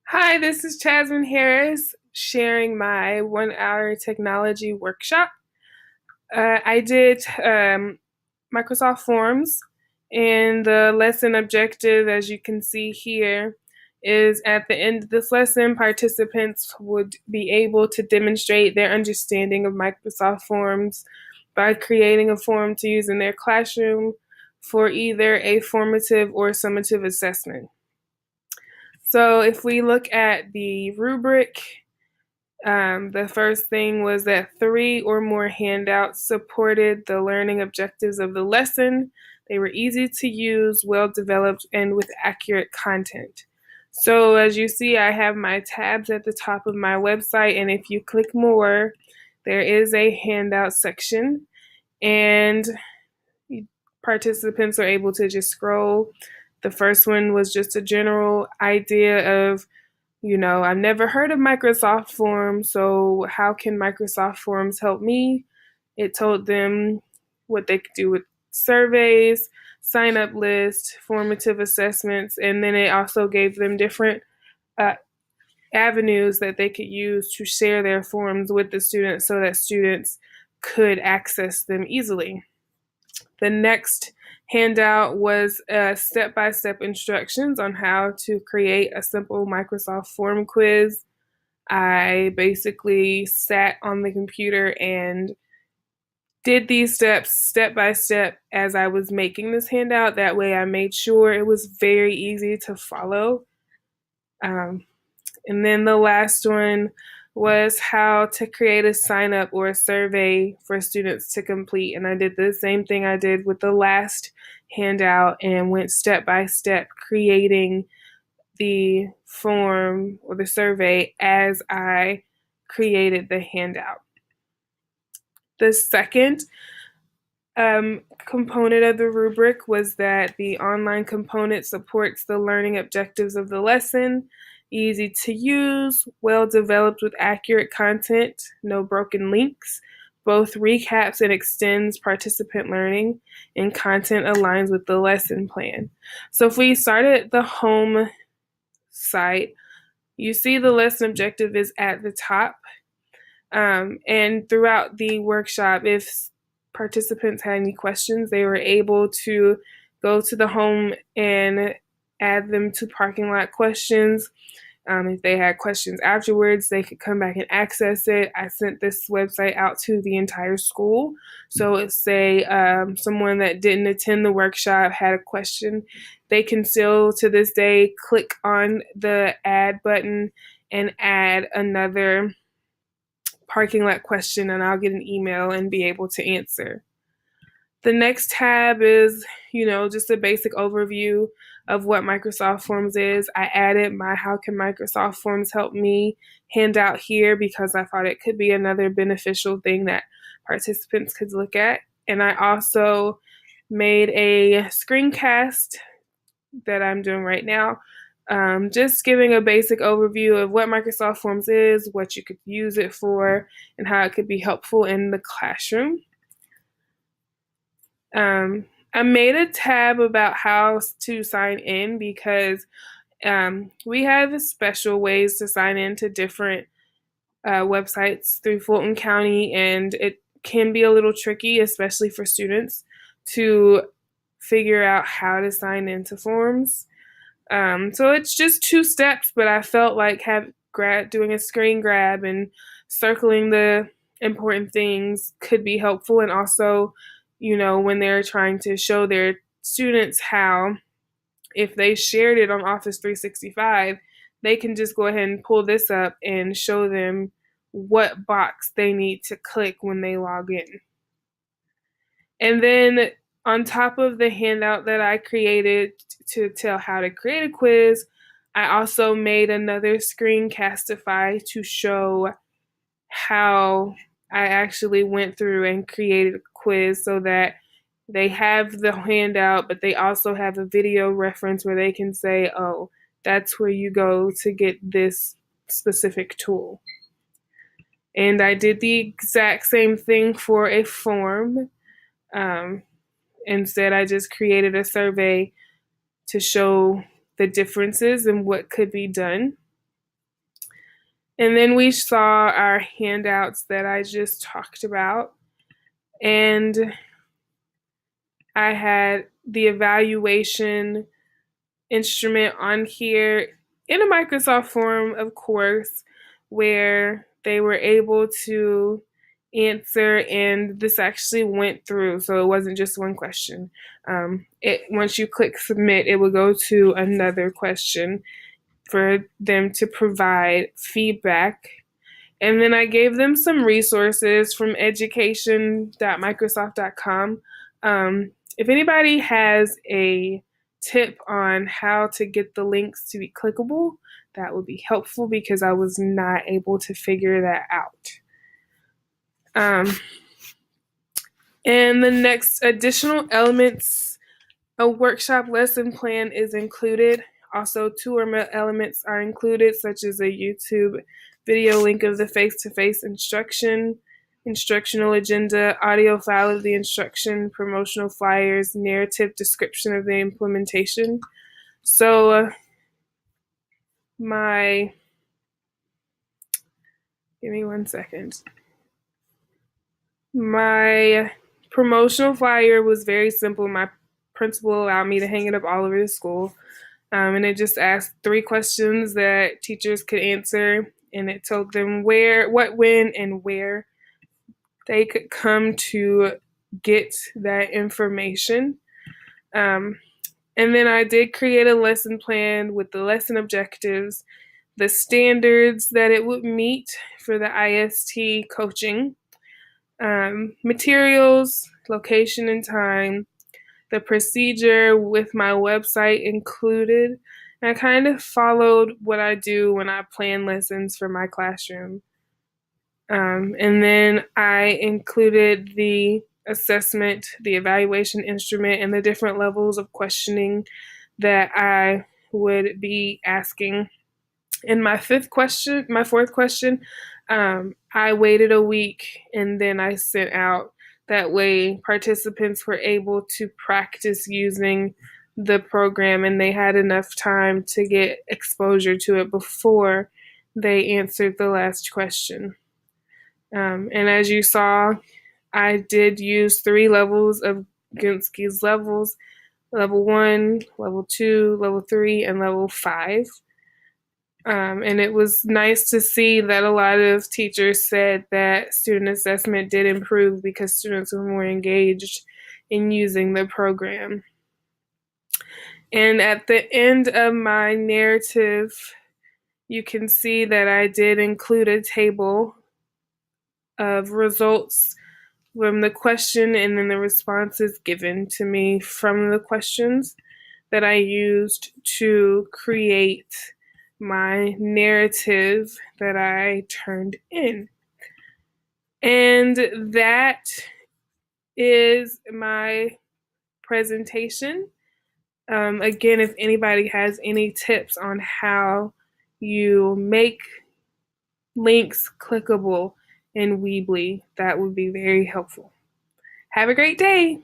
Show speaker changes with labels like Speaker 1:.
Speaker 1: Hi, this is Jasmine Harris sharing my 1 hour technology workshop. I did Microsoft Forms, and the lesson objective, as you can see here, is at the end of this lesson, participants would be able to demonstrate their understanding of Microsoft Forms by creating a form to use in their classroom for either a formative or summative assessment. So if we look at the rubric, the first thing was that 3 or more handouts supported the learning objectives of the lesson. They were easy to use, well developed, and with accurate content. So as you see, I have my tabs at the top of my website, and if you click more, there is a handout section, and participants are able to just scroll. The first one was just a general idea of, I've never heard of Microsoft Forms, so how can Microsoft Forms help me? It told them what they could do with surveys, sign up lists, formative assessments, and then it also gave them different uh, avenues that they could use to share their forms with the students so that students could access them easily. The next handout was step-by-step instructions on how to create a simple Microsoft form quiz. I basically sat on the computer and did these steps step by step as I was making this handout. That way I made sure it was very easy to follow. Um, and then the last one was how to create a sign up or a survey for students to complete. And I did the same thing I did with the last handout and went step by step creating the form or the survey as I created the handout. The second component of the rubric was that the online component supports the learning objectives of the lesson, easy to use, well developed with accurate content, no broken links, both recaps and extends participant learning, and content aligns with the lesson plan. So if we start at the home site, you see the lesson objective is at the top. And throughout the workshop, if participants had any questions, they were able to go to the home and add them to parking lot questions. If they had questions afterwards, they could come back and access it. I sent this website out to the entire school. So if, say, someone that didn't attend the workshop had a question, they can still, to this day, click on the add button and add another parking lot question, and I'll get an email and be able to answer. The next tab is, just a basic overview of what Microsoft Forms is. I added my How Can Microsoft Forms Help Me handout here because I thought it could be another beneficial thing that participants could look at. And I also made a screencast that I'm doing right now, just giving a basic overview of what Microsoft Forms is, what you could use it for, and how it could be helpful in the classroom. I made a tab about how to sign in because we have special ways to sign in to different websites through Fulton County, and it can be a little tricky, especially for students, to figure out how to sign into forms. So it's just 2 steps, but I felt like doing a screen grab and circling the important things could be helpful. And also, when they're trying to show their students how, if they shared it on Office 365, they can just go ahead and pull this up and show them what box they need to click when they log in. And then on top of the handout that I created to tell how to create a quiz, I also made another Screencastify to show how I actually went through and created a quiz so that they have the handout, but they also have a video reference where they can say, oh, that's where you go to get this specific tool. And I did the exact same thing for a form. Instead, I just created a survey to show the differences and what could be done. And then we saw our handouts that I just talked about. And I had the evaluation instrument on here in a Microsoft form, of course, where they were able to answer, and this actually went through, so it wasn't just one question. It once you click submit, it will go to another question for them to provide feedback. And then I gave them some resources from education.microsoft.com. If anybody has a tip on how to get the links to be clickable, that would be helpful because I was not able to figure that out. And the next additional elements, a workshop lesson plan is included. Also, 2 or more elements are included, such as a YouTube video link of the face-to-face instruction, instructional agenda, audio file of the instruction, promotional flyers, narrative description of the implementation. So give me 1 second. My promotional flyer was very simple. My principal allowed me to hang it up all over the school. And it just asked 3 questions that teachers could answer, and it told them where, what, when, and where they could come to get that information. And then I did create a lesson plan with the lesson objectives, the standards that it would meet for the IST coaching, materials, location and time, the procedure with my website included. And I kind of followed what I do when I plan lessons for my classroom. And then I included the assessment, the evaluation instrument, and the different levels of questioning that I would be asking. And my fourth question, I waited a week and then I sent out. That way, participants were able to practice using the program and they had enough time to get exposure to it before they answered the last question. And as you saw, I did use 3 levels of Gunsky's levels: level 1, level 2, level 3, and level 5. And it was nice to see that a lot of teachers said that student assessment did improve because students were more engaged in using the program. And at the end of my narrative, you can see that I did include a table of results from the question and then the responses given to me from the questions that I used to create my narrative that I turned in. And that is my presentation. Again, if anybody has any tips on how you make links clickable in Weebly, that would be very helpful. Have a great day.